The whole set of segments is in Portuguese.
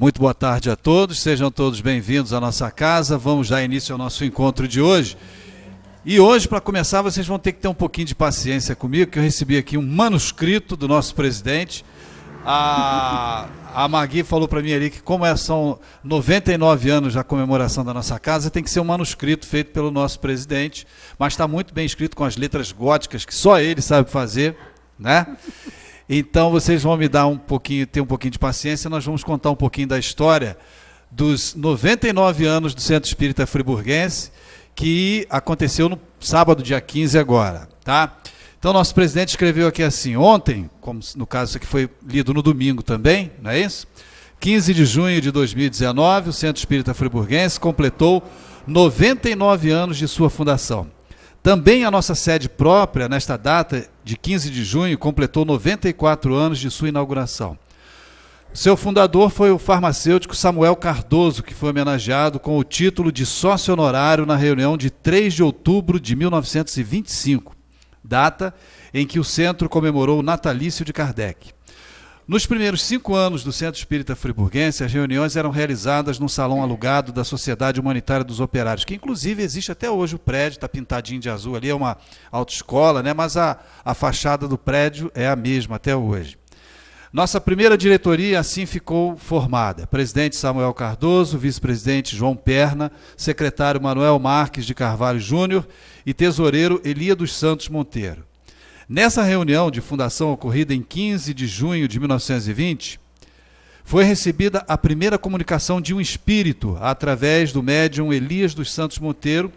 Muito boa tarde a todos, sejam todos bem-vindos à nossa casa. Vamos dar início ao nosso encontro de hoje. E hoje, para começar, vocês vão ter que ter um pouquinho de paciência comigo, que eu recebi aqui um manuscrito do nosso presidente. A Magui falou para mim ali que, como são 99 anos da comemoração da nossa casa, tem que ser um manuscrito feito pelo nosso presidente, mas está muito bem escrito com as letras góticas, que só ele sabe fazer, né? Então vocês vão me dar ter um pouquinho de paciência, nós vamos contar um pouquinho da história dos 99 anos do Centro Espírita Friburguense, que aconteceu no sábado, dia 15 agora, tá? Então nosso presidente escreveu aqui assim: ontem, como no caso isso aqui foi lido no domingo também, não é isso? 15 de junho de 2019, o Centro Espírita Friburguense completou 99 anos de sua fundação. Também a nossa sede própria, nesta data de 15 de junho, completou 94 anos de sua inauguração. Seu fundador foi o farmacêutico Samuel Cardoso, que foi homenageado com o título de sócio honorário na reunião de 3 de outubro de 1925, data em que o centro comemorou o natalício de Kardec. Nos primeiros 5 anos do Centro Espírita Friburguense, as reuniões eram realizadas num salão alugado da Sociedade Humanitária dos Operários, que inclusive existe até hoje o prédio, está pintadinho de azul ali, é uma autoescola, né? Mas a fachada do prédio é a mesma até hoje. Nossa primeira diretoria assim ficou formada: presidente Samuel Cardoso, vice-presidente João Perna, secretário Manuel Marques de Carvalho Júnior e tesoureiro Elia dos Santos Monteiro. Nessa reunião de fundação ocorrida em 15 de junho de 1920, foi recebida a primeira comunicação de um espírito através do médium Elias dos Santos Monteiro,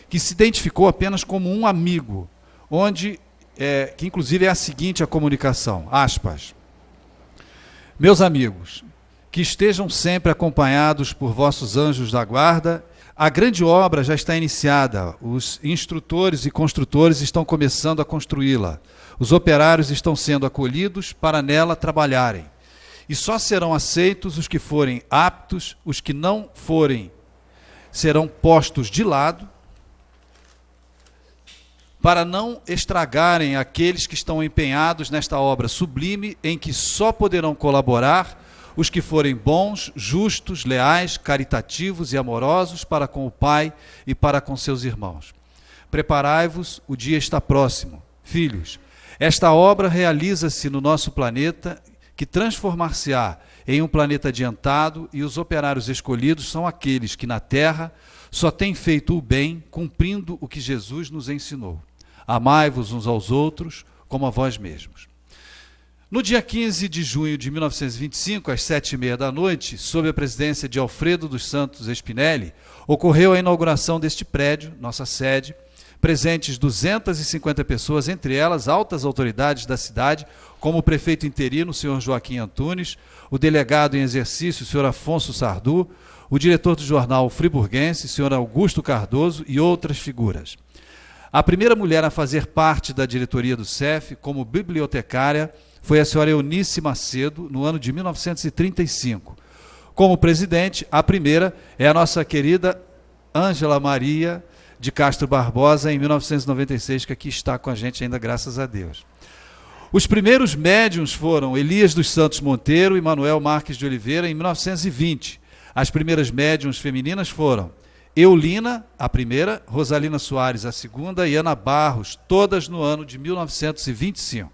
que se identificou apenas como um amigo, que inclusive é a seguinte a comunicação, aspas: meus amigos, que estejam sempre acompanhados por vossos anjos da guarda. A grande obra já está iniciada, os instrutores e construtores estão começando a construí-la, os operários estão sendo acolhidos para nela trabalharem, e só serão aceitos os que forem aptos, os que não forem serão postos de lado, para não estragarem aqueles que estão empenhados nesta obra sublime, em que só poderão colaborar os que forem bons, justos, leais, caritativos e amorosos para com o Pai e para com seus irmãos. Preparai-vos, o dia está próximo. Filhos, esta obra realiza-se no nosso planeta, que transformar-se-á em um planeta adiantado, e os operários escolhidos são aqueles que na Terra só têm feito o bem, cumprindo o que Jesus nos ensinou. Amai-vos uns aos outros como a vós mesmos. No dia 15 de junho de 1925, às 7h30 da noite, sob a presidência de Alfredo dos Santos Spinelli, ocorreu a inauguração deste prédio, nossa sede, presentes 250 pessoas, entre elas altas autoridades da cidade, como o prefeito interino, o senhor Joaquim Antunes, o delegado em exercício, o senhor Afonso Sardu, o diretor do jornal Friburguense, o senhor Augusto Cardoso e outras figuras. A primeira mulher a fazer parte da diretoria do CEF, como bibliotecária, foi a senhora Eunice Macedo, no ano de 1935. Como presidente, a primeira é a nossa querida Ângela Maria de Castro Barbosa, em 1996, que aqui está com a gente ainda, graças a Deus. Os primeiros médiuns foram Elias dos Santos Monteiro e Manuel Marques de Oliveira, em 1920. As primeiras médiuns femininas foram Eulina, a primeira, Rosalina Soares, a segunda, e Ana Barros, todas no ano de 1925.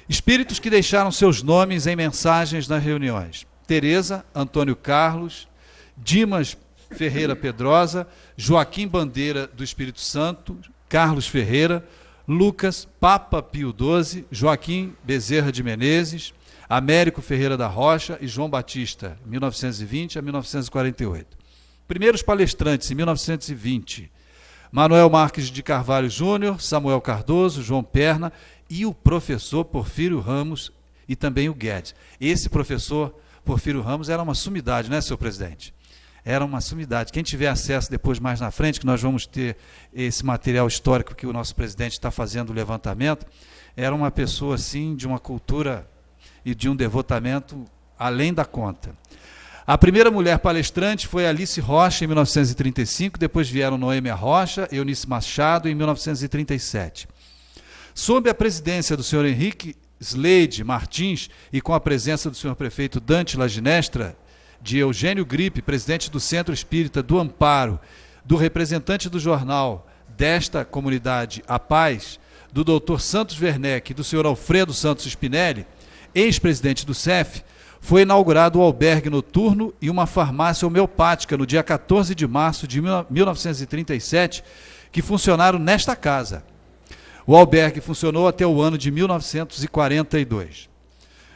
Espíritos que deixaram seus nomes em mensagens nas reuniões: Teresa, Antônio Carlos, Dimas Ferreira Pedrosa, Joaquim Bandeira do Espírito Santo, Carlos Ferreira, Lucas, Papa Pio XII, Joaquim Bezerra de Menezes, Américo Ferreira da Rocha e João Batista, 1920 a 1948. Primeiros palestrantes, em 1920, Manuel Marques de Carvalho Júnior, Samuel Cardoso, João Perna e o professor Porfírio Ramos e também o Guedes. Esse professor Porfírio Ramos era uma sumidade, né, senhor presidente? Era uma sumidade. Quem tiver acesso depois, mais na frente, que nós vamos ter esse material histórico que o nosso presidente está fazendo o levantamento, era uma pessoa, assim, de uma cultura e de um devotamento além da conta. A primeira mulher palestrante foi Alice Rocha, em 1935, depois vieram Noêmia Rocha, Eunice Machado, em 1937. Sob a presidência do senhor Henrique Sleide Martins e com a presença do senhor prefeito Dante Laginestra, de Eugênio Gripe, presidente do Centro Espírita do Amparo, do representante do jornal desta comunidade, A Paz, do Dr. Santos Werneck e do senhor Alfredo Santos Spinelli, ex-presidente do CEF, foi inaugurado o albergue noturno e uma farmácia homeopática no dia 14 de março de 1937, que funcionaram nesta casa. O albergue funcionou até o ano de 1942.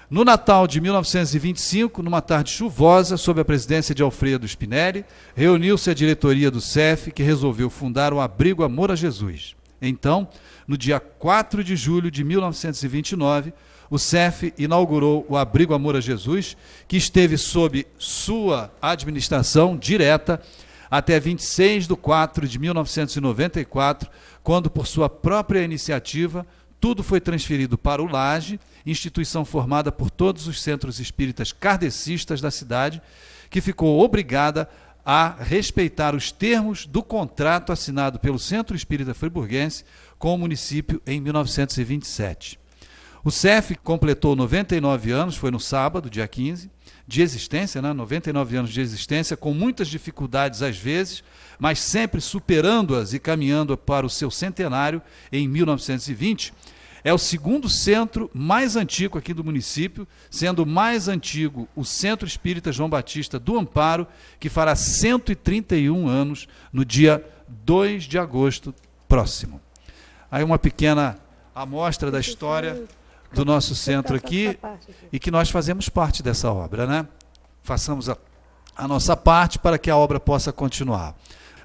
No Natal de 1925, numa tarde chuvosa, sob a presidência de Alfredo Spinelli, reuniu-se a diretoria do CEF, que resolveu fundar o Abrigo Amor a Jesus. Então, no dia 4 de julho de 1929, o CEF inaugurou o Abrigo Amor a Jesus, que esteve sob sua administração direta até 26 de 4 de 1994, quando, por sua própria iniciativa, tudo foi transferido para o Laje, instituição formada por todos os centros espíritas kardecistas da cidade, que ficou obrigada a respeitar os termos do contrato assinado pelo Centro Espírita Friburguense com o município em 1927. O CEF completou 99 anos, foi no sábado, dia 15, de existência, 99 anos de existência, com muitas dificuldades às vezes, mas sempre superando-as e caminhando para o seu centenário em 1920, é o segundo centro mais antigo aqui do município, sendo o mais antigo o Centro Espírita João Batista do Amparo, que fará 131 anos no dia 2 de agosto próximo. Aí uma pequena amostra da história do nosso centro aqui, e que nós fazemos parte dessa obra, né? Façamos a nossa parte para que a obra possa continuar.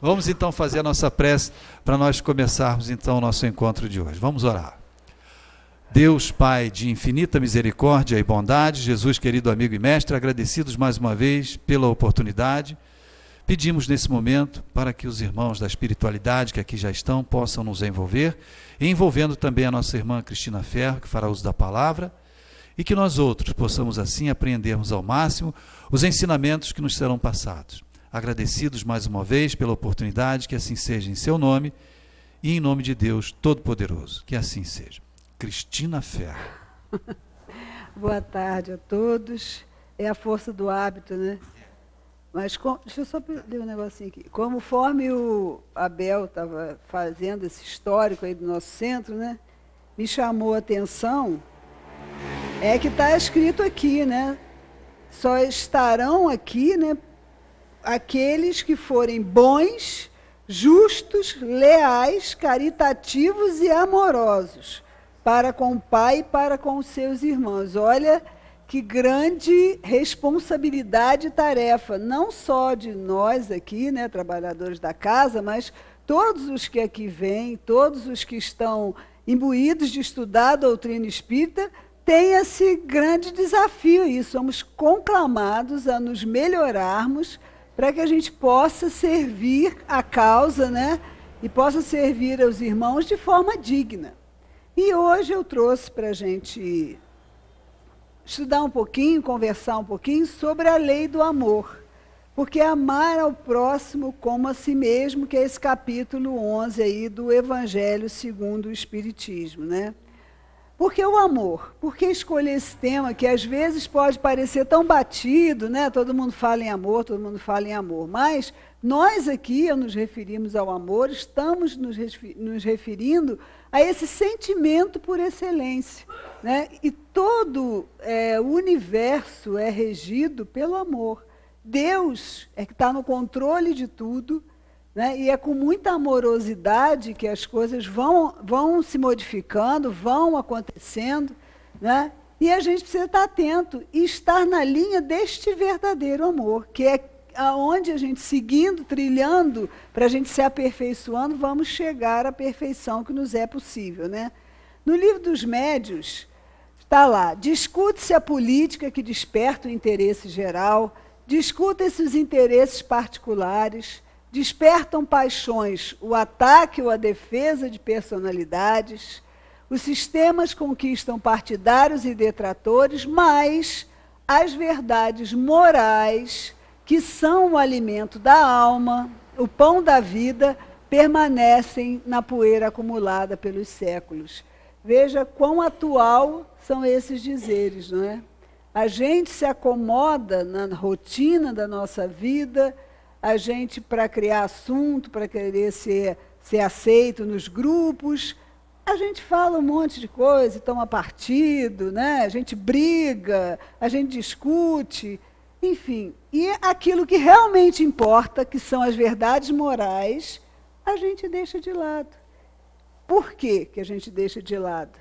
Vamos então fazer a nossa prece para nós começarmos então o nosso encontro de hoje. Vamos orar. Deus, Pai de infinita misericórdia e bondade, Jesus, querido amigo e mestre, agradecidos mais uma vez pela oportunidade, pedimos nesse momento para que os irmãos da espiritualidade que aqui já estão possam nos envolver, e envolvendo também a nossa irmã Cristina Ferro, que fará uso da palavra, e que nós outros possamos assim apreendermos ao máximo os ensinamentos que nos serão passados. Agradecidos mais uma vez pela oportunidade, que assim seja em seu nome e em nome de Deus Todo-Poderoso. Que assim seja. Cristina Ferro. Boa tarde a todos. É a força do hábito, né? Mas deixa eu só ler um negocinho aqui. Conforme o Abel estava fazendo esse histórico aí do nosso centro, né? Me chamou a atenção, é que está escrito aqui, né? Só estarão aqui, né, aqueles que forem bons, justos, leais, caritativos e amorosos, para com o Pai e para com os seus irmãos. Olha que grande responsabilidade e tarefa, não só de nós aqui, né, trabalhadores da casa, mas todos os que aqui vêm, todos os que estão imbuídos de estudar a doutrina espírita, têm esse grande desafio aí. Somos conclamados a nos melhorarmos para que a gente possa servir a causa, né, e possa servir aos irmãos de forma digna. E hoje eu trouxe para a gente estudar um pouquinho, conversar um pouquinho sobre a lei do amor. Porque amar ao próximo como a si mesmo, que é esse capítulo 11 aí do Evangelho segundo o Espiritismo, né? Por que o amor? Por que escolher esse tema que às vezes pode parecer tão batido, né? Todo mundo fala em amor, todo mundo fala em amor. Mas nós aqui, ao nos referirmos ao amor, estamos nos referindo a esse sentimento por excelência, né? E todo o universo é regido pelo amor. Deus é que está no controle de tudo, né? E é com muita amorosidade que as coisas vão se modificando, vão acontecendo, né? E a gente precisa estar atento e estar na linha deste verdadeiro amor, que é aonde a gente, seguindo, trilhando, para a gente se aperfeiçoando, vamos chegar à perfeição que nos é possível, né? No livro dos Médiuns, está lá, discute-se a política que desperta o interesse geral, discutem-se os interesses particulares, despertam paixões, o ataque ou a defesa de personalidades, os sistemas conquistam partidários e detratores, mas as verdades morais, que são o alimento da alma, o pão da vida, permanecem na poeira acumulada pelos séculos. Veja quão atual são esses dizeres, não é? A gente se acomoda na rotina da nossa vida, a gente, para criar assunto, para querer ser aceito nos grupos, a gente fala um monte de coisa, toma partido, né? A gente briga, a gente discute, enfim. E aquilo que realmente importa, que são as verdades morais, a gente deixa de lado. Por que que a gente deixa de lado?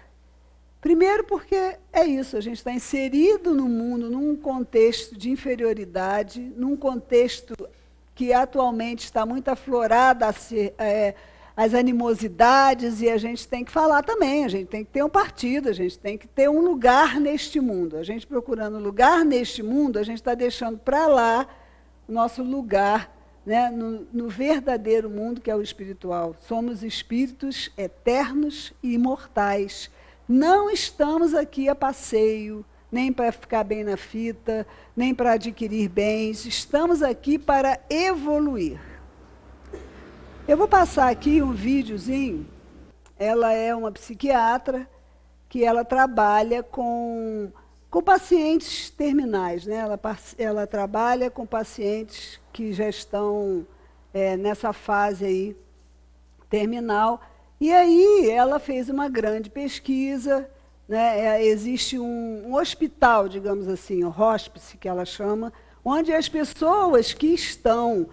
Primeiro porque é isso, a gente está inserido no mundo, num contexto de inferioridade, num contexto que atualmente está muito aflorado as animosidades, e a gente tem que falar também, a gente tem que ter um partido, a gente tem que ter um lugar neste mundo. A gente procurando um lugar neste mundo, a gente está deixando para lá o nosso lugar, né, no verdadeiro mundo, que é o espiritual. Somos espíritos eternos e imortais. Não estamos aqui a passeio, nem para ficar bem na fita, nem para adquirir bens. Estamos aqui para evoluir. Eu vou passar aqui um videozinho. Ela é uma psiquiatra que ela trabalha com pacientes terminais, né? Ela trabalha com pacientes que já estão nessa fase aí terminal. E aí ela fez uma grande pesquisa, né? Existe um hospital, digamos assim, o hospice que ela chama, onde as pessoas que estão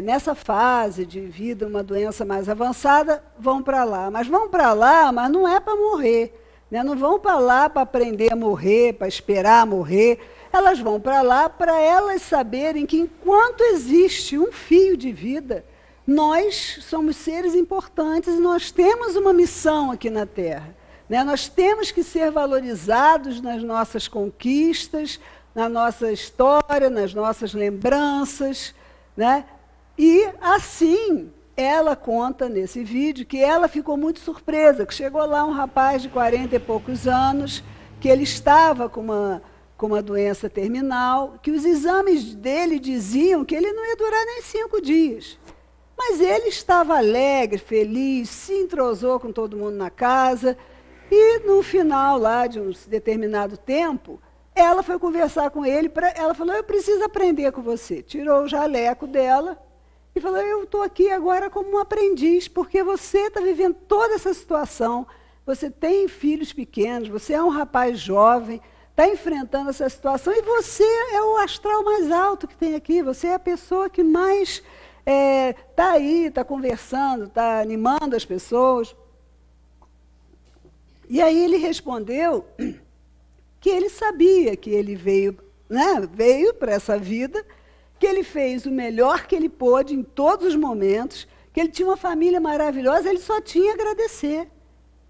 nessa fase de vida, uma doença mais avançada, vão para lá. Mas vão para lá, mas não é para morrer. Né? Não vão para lá para aprender a morrer, para esperar morrer. Elas vão para lá para elas saberem que enquanto existe um fio de vida, nós somos seres importantes e nós temos uma missão aqui na Terra. Né? Nós temos que ser valorizados nas nossas conquistas, na nossa história, nas nossas lembranças, né? E assim, ela conta nesse vídeo que ela ficou muito surpresa, que chegou lá um rapaz de 40 e poucos anos, que ele estava com uma doença terminal, que os exames dele diziam que ele não ia durar nem 5 dias. Mas ele estava alegre, feliz, se entrosou com todo mundo na casa, e no final lá de um determinado tempo, ela foi conversar com ele, ela falou, eu preciso aprender com você. Tirou o jaleco dela e falou, eu estou aqui agora como um aprendiz, porque você está vivendo toda essa situação, você tem filhos pequenos, você é um rapaz jovem, está enfrentando essa situação, e você é o astral mais alto que tem aqui, você é a pessoa que mais está aí, está conversando, está animando as pessoas. E aí ele respondeu que ele sabia que ele veio para essa vida, que ele fez o melhor que ele pôde em todos os momentos, que ele tinha uma família maravilhosa, ele só tinha a agradecer.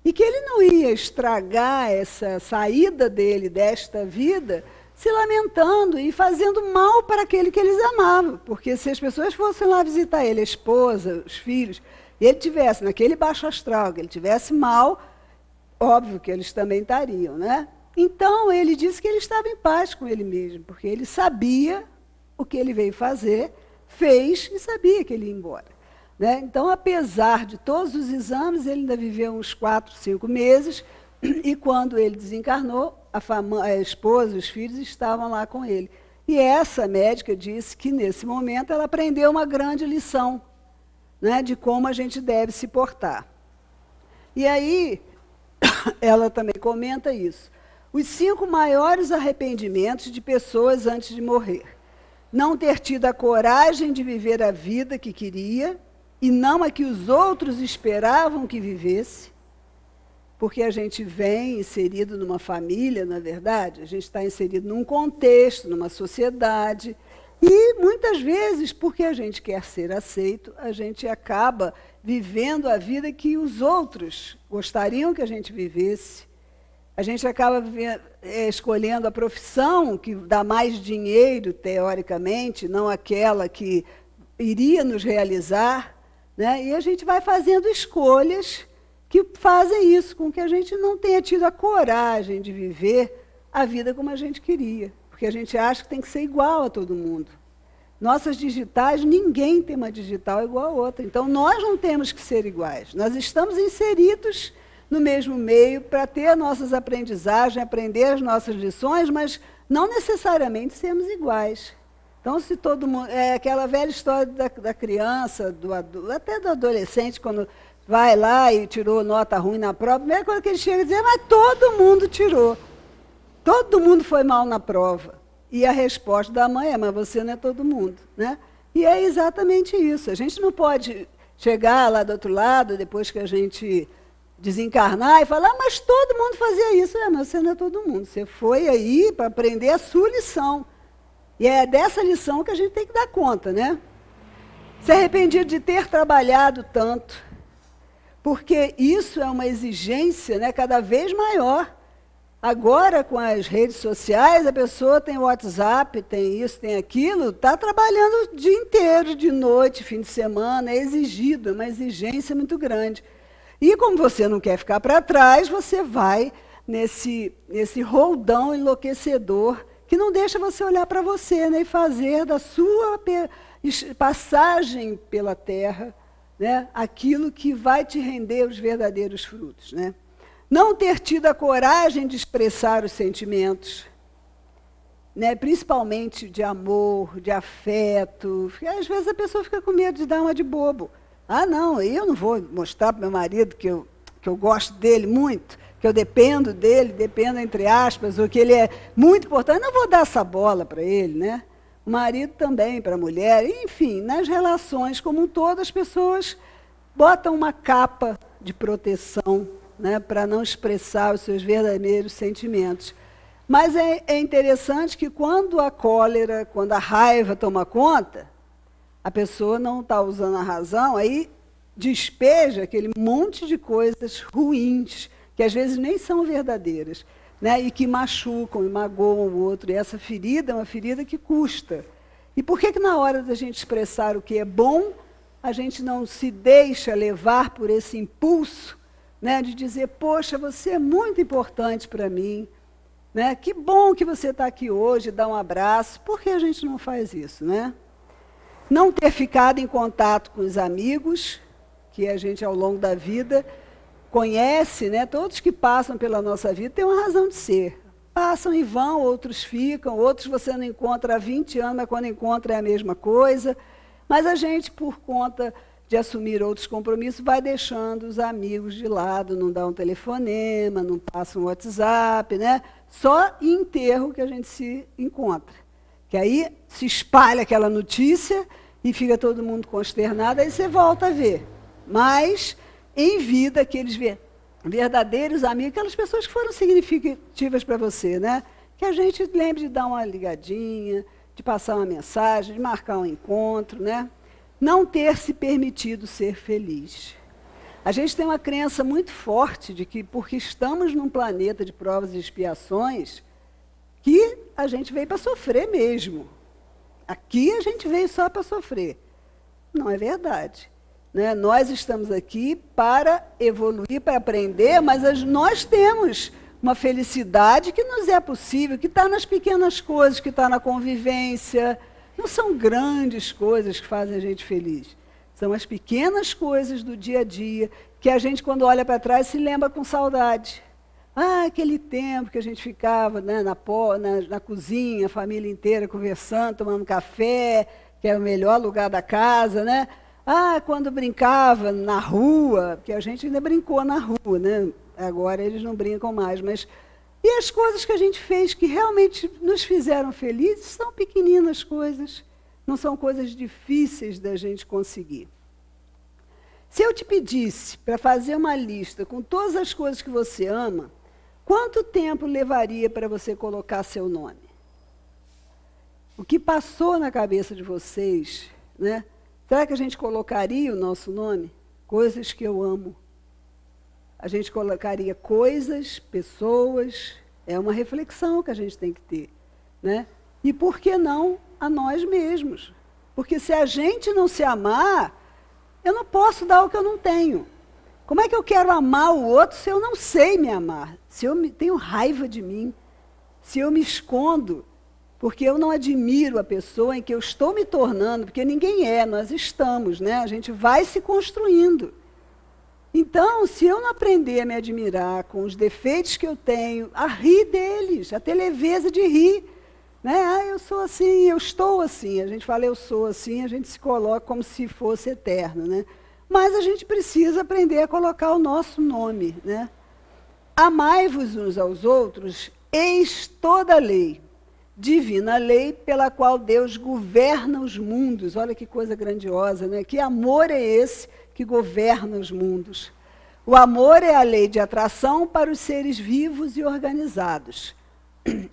E que ele não ia estragar essa saída dele desta vida se lamentando e fazendo mal para aquele que eles amavam. Porque se as pessoas fossem lá visitar ele, a esposa, os filhos, e ele tivesse naquele baixo astral, que ele tivesse mal, óbvio que eles também estariam, né? Então, ele disse que ele estava em paz com ele mesmo, porque ele sabia o que ele veio fazer, fez e sabia que ele ia embora. Né? Então, apesar de todos os exames, ele ainda viveu uns 4, 5 meses, e quando ele desencarnou, a esposa, os filhos estavam lá com ele. E essa médica disse que, nesse momento, ela aprendeu uma grande lição, né, de como a gente deve se portar. E aí, ela também comenta isso. Os 5 maiores arrependimentos de pessoas antes de morrer. Não ter tido a coragem de viver a vida que queria e não a que os outros esperavam que vivesse, porque a gente vem inserido numa família, na verdade, a gente está inserido num contexto, numa sociedade, e muitas vezes, porque a gente quer ser aceito, a gente acaba vivendo a vida que os outros gostariam que a gente vivesse. A gente acaba escolhendo a profissão que dá mais dinheiro, teoricamente, não aquela que iria nos realizar, né? E a gente vai fazendo escolhas que fazem isso, com que a gente não tenha tido a coragem de viver a vida como a gente queria, porque a gente acha que tem que ser igual a todo mundo. Nossas digitais, ninguém tem uma digital igual a outra, então nós não temos que ser iguais, nós estamos inseridos no mesmo meio para ter nossas aprendizagens, aprender as nossas lições, mas não necessariamente sermos iguais. Então, se todo mundo... É aquela velha história da criança, até do adolescente, quando vai lá e tirou nota ruim na prova, a primeira coisa que ele chega a dizer, mas todo mundo tirou. Todo mundo foi mal na prova. E a resposta da mãe é, mas você não é todo mundo, né? E é exatamente isso. A gente não pode chegar lá do outro lado, depois que a gente desencarnar, e falar, mas todo mundo fazia isso. Mas você não é todo mundo. Você foi aí para aprender a sua lição. E é dessa lição que a gente tem que dar conta, né? Se arrependido de ter trabalhado tanto, porque isso é uma exigência, né, cada vez maior. Agora, com as redes sociais, a pessoa tem WhatsApp, tem isso, tem aquilo, está trabalhando o dia inteiro, de noite, fim de semana, é exigido, é uma exigência muito grande. E como você não quer ficar para trás, você vai nesse roldão enlouquecedor, que não deixa você olhar para você, né, e fazer da sua passagem pela terra, né, aquilo que vai te render os verdadeiros frutos, né? Não ter tido a coragem de expressar os sentimentos, né, principalmente de amor, de afeto. Às vezes a pessoa fica com medo de dar uma de bobo. Ah, não, eu não vou mostrar para o meu marido que eu gosto dele muito, que eu dependo dele, dependo entre aspas, ou que ele é muito importante. Não vou dar essa bola para ele, né? O marido também, para a mulher. Enfim, nas relações como um todo, as pessoas botam uma capa de proteção, né, para não expressar os seus verdadeiros sentimentos. Mas é interessante que quando a cólera, quando a raiva toma conta, a pessoa não está usando a razão, aí despeja aquele monte de coisas ruins, que às vezes nem são verdadeiras, né, e que machucam e magoam o outro. E essa ferida é uma ferida que custa. E por que na hora da gente expressar o que é bom, a gente não se deixa levar por esse impulso, né, de dizer, poxa, você é muito importante para mim, né? Que bom que você está aqui hoje, dá um abraço. Por que a gente não faz isso, né? Não ter ficado em contato com os amigos, que a gente ao longo da vida conhece, né? Todos que passam pela nossa vida têm uma razão de ser. Passam e vão, outros ficam, outros você não encontra há 20 anos, mas quando encontra é a mesma coisa. Mas a gente, por conta de assumir outros compromissos, vai deixando os amigos de lado, não dá um telefonema, não passa um WhatsApp, né? Só em enterro que a gente se encontra. Que aí se espalha aquela notícia e fica todo mundo consternado, aí você volta a ver. Mas, em vida, aqueles verdadeiros amigos, aquelas pessoas que foram significativas para você, né? Que a gente lembre de dar uma ligadinha, de passar uma mensagem, de marcar um encontro, né? Não ter se permitido ser feliz. A gente tem uma crença muito forte de que, porque estamos num planeta de provas e expiações, que a gente veio para sofrer mesmo. Aqui a gente veio só para sofrer. Não é verdade, né? Nós estamos aqui para evoluir, para aprender, mas nós temos uma felicidade que nos é possível, que está nas pequenas coisas, que está na convivência. Não são grandes coisas que fazem a gente feliz. São as pequenas coisas do dia a dia que a gente, quando olha para trás, se lembra com saudade. Ah, aquele tempo que a gente ficava, né, na cozinha, a família inteira conversando, tomando café, que era o melhor lugar da casa, né? Ah, quando brincava na rua, porque a gente ainda brincou na rua, né? Agora eles não brincam mais, mas... E as coisas que a gente fez que realmente nos fizeram felizes são pequeninas coisas, não são coisas difíceis da gente conseguir. Se eu te pedisse para fazer uma lista com todas as coisas que você ama, quanto tempo levaria para você colocar seu nome? O que passou na cabeça de vocês, né? Será que a gente colocaria o nosso nome? Coisas que eu amo. A gente colocaria coisas, pessoas, é uma reflexão que a gente tem que ter, né? E por que não a nós mesmos? Porque se a gente não se amar, eu não posso dar o que eu não tenho. Como é que eu quero amar o outro se eu não sei me amar? Se eu tenho raiva de mim, se eu me escondo, porque eu não admiro a pessoa em que eu estou me tornando, porque ninguém é, nós estamos, né? A gente vai se construindo. Então, se eu não aprender a me admirar com os defeitos que eu tenho, a rir deles, a ter leveza de rir, Né? Ah, eu sou assim, eu estou assim. A gente fala eu sou assim, a gente se coloca como se fosse eterno. Né? Mas a gente precisa aprender a colocar o nosso nome. Né? Amai-vos uns aos outros, eis toda a lei, divina lei pela qual Deus governa os mundos. Olha que coisa grandiosa, né? Que amor é esse que governa os mundos? O amor é a lei de atração para os seres vivos e organizados.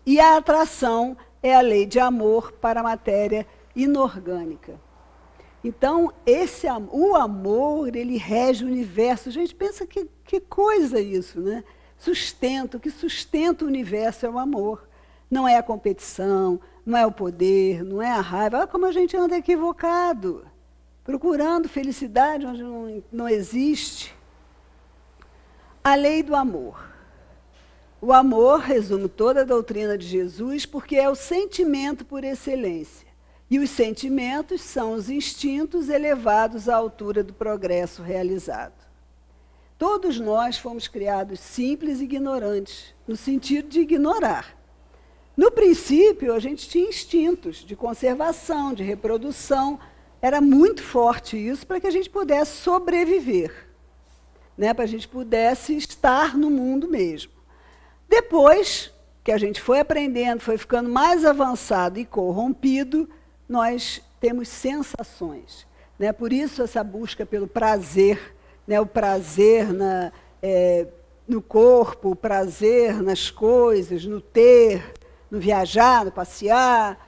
E a atração é a lei de amor para a matéria inorgânica. Então, o amor, ele rege o universo. Gente, pensa que coisa isso, né? O que sustenta o universo é o amor. Não é a competição, não é o poder, não é a raiva. Olha como a gente anda equivocado, procurando felicidade onde não existe. A lei do amor. O amor resume toda a doutrina de Jesus porque é o sentimento por excelência. E os sentimentos são os instintos elevados à altura do progresso realizado. Todos nós fomos criados simples e ignorantes, no sentido de ignorar. No princípio, a gente tinha instintos de conservação, de reprodução. Era muito forte isso para que a gente pudesse sobreviver, né? Para a gente pudesse estar no mundo mesmo. Depois que a gente foi aprendendo, foi ficando mais avançado e corrompido, nós temos sensações. Né? Por isso essa busca pelo prazer, né? O prazer no corpo, o prazer nas coisas, no ter, no viajar, no passear.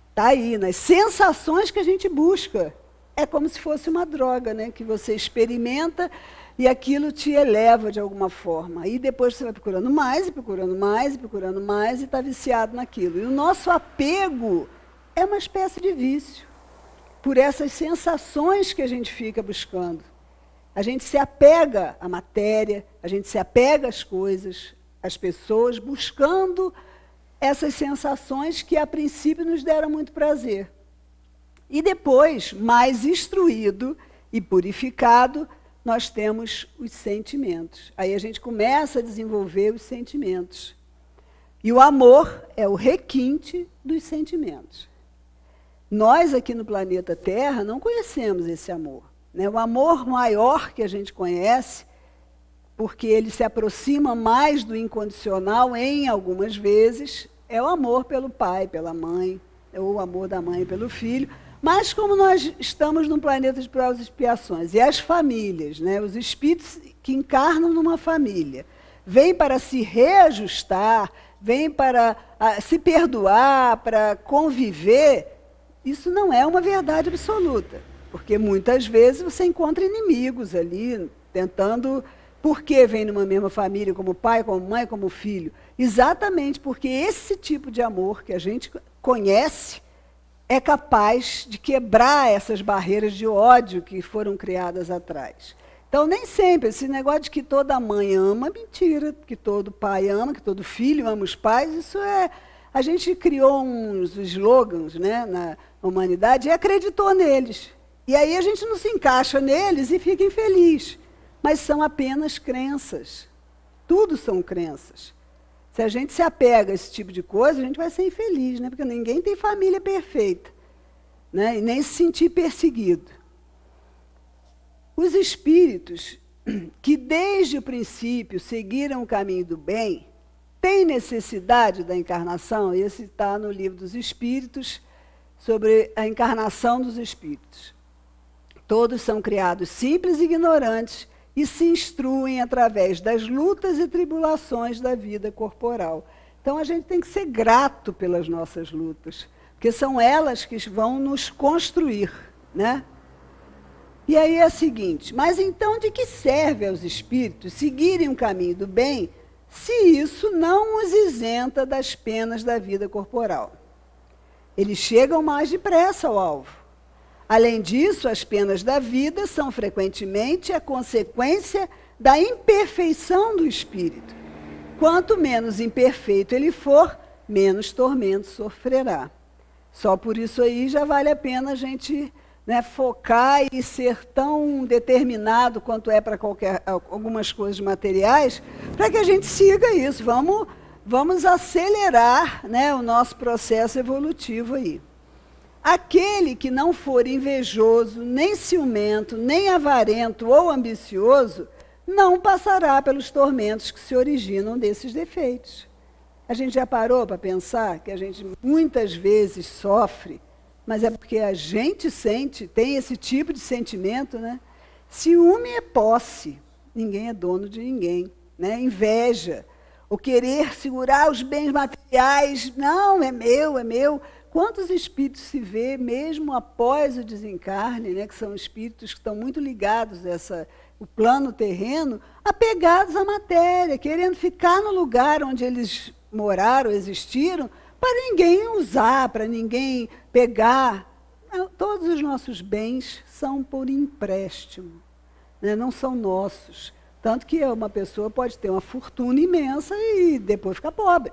Está aí, nas sensações que a gente busca. É como se fosse uma droga, né? Que você experimenta e aquilo te eleva de alguma forma. E depois você vai procurando mais, e procurando mais, e procurando mais, e está viciado naquilo. E o nosso apego é uma espécie de vício, por essas sensações que a gente fica buscando. A gente se apega à matéria, a gente se apega às coisas, às pessoas, buscando essas sensações que a princípio nos deram muito prazer. E depois, mais instruído e purificado, nós temos os sentimentos. Aí a gente começa a desenvolver os sentimentos. E o amor é o requinte dos sentimentos. Nós aqui no planeta Terra não conhecemos esse amor. Né? O amor maior que a gente conhece, porque ele se aproxima mais do incondicional em algumas vezes, é o amor pelo pai, pela mãe, ou o amor da mãe pelo filho. Mas como nós estamos num planeta de provas e expiações, e as famílias, né, os espíritos que encarnam numa família, vêm para se reajustar, vêm para se perdoar, para conviver, isso não é uma verdade absoluta. Porque muitas vezes você encontra inimigos ali, tentando... Por que vem numa mesma família, como pai, como mãe, como filho? Exatamente porque esse tipo de amor que a gente conhece é capaz de quebrar essas barreiras de ódio que foram criadas atrás. Então, nem sempre, esse negócio de que toda mãe ama, mentira, que todo pai ama, que todo filho ama os pais, isso é... A gente criou uns slogans, né, na humanidade e acreditou neles. E aí a gente não se encaixa neles e fica infeliz. Mas são apenas crenças. Tudo são crenças. Se a gente se apega a esse tipo de coisa, a gente vai ser infeliz, né? Porque ninguém tem família perfeita, né? E nem se sentir perseguido. Os espíritos que desde o princípio seguiram o caminho do bem, têm necessidade da encarnação. Esse está no Livro dos Espíritos, sobre a encarnação dos espíritos. Todos são criados simples e ignorantes, e se instruem através das lutas e tribulações da vida corporal. Então, a gente tem que ser grato pelas nossas lutas, porque são elas que vão nos construir, né? E aí é o seguinte, mas então de que serve aos espíritos seguirem o caminho do bem, se isso não os isenta das penas da vida corporal? Eles chegam mais depressa ao alvo. Além disso, as penas da vida são frequentemente a consequência da imperfeição do espírito. Quanto menos imperfeito ele for, menos tormento sofrerá. Só por isso aí já vale a pena a gente, né, focar e ser tão determinado quanto é para algumas coisas materiais, para que a gente siga isso. Vamos vamos acelerar, né, o nosso processo evolutivo aí. Aquele que não for invejoso, nem ciumento, nem avarento ou ambicioso, não passará pelos tormentos que se originam desses defeitos. A gente já parou para pensar que a gente muitas vezes sofre, mas é porque a gente sente, tem esse tipo de sentimento, né? Ciúme é posse, ninguém é dono de ninguém, né? Inveja, o querer segurar os bens materiais, não, é meu, é meu. Quantos espíritos se vê, mesmo após o desencarne, né, que são espíritos que estão muito ligados a o plano terreno, apegados à matéria, querendo ficar no lugar onde eles moraram, existiram, para ninguém usar, para ninguém pegar. Todos os nossos bens são por empréstimo, né, não são nossos. Tanto que uma pessoa pode ter uma fortuna imensa e depois ficar pobre.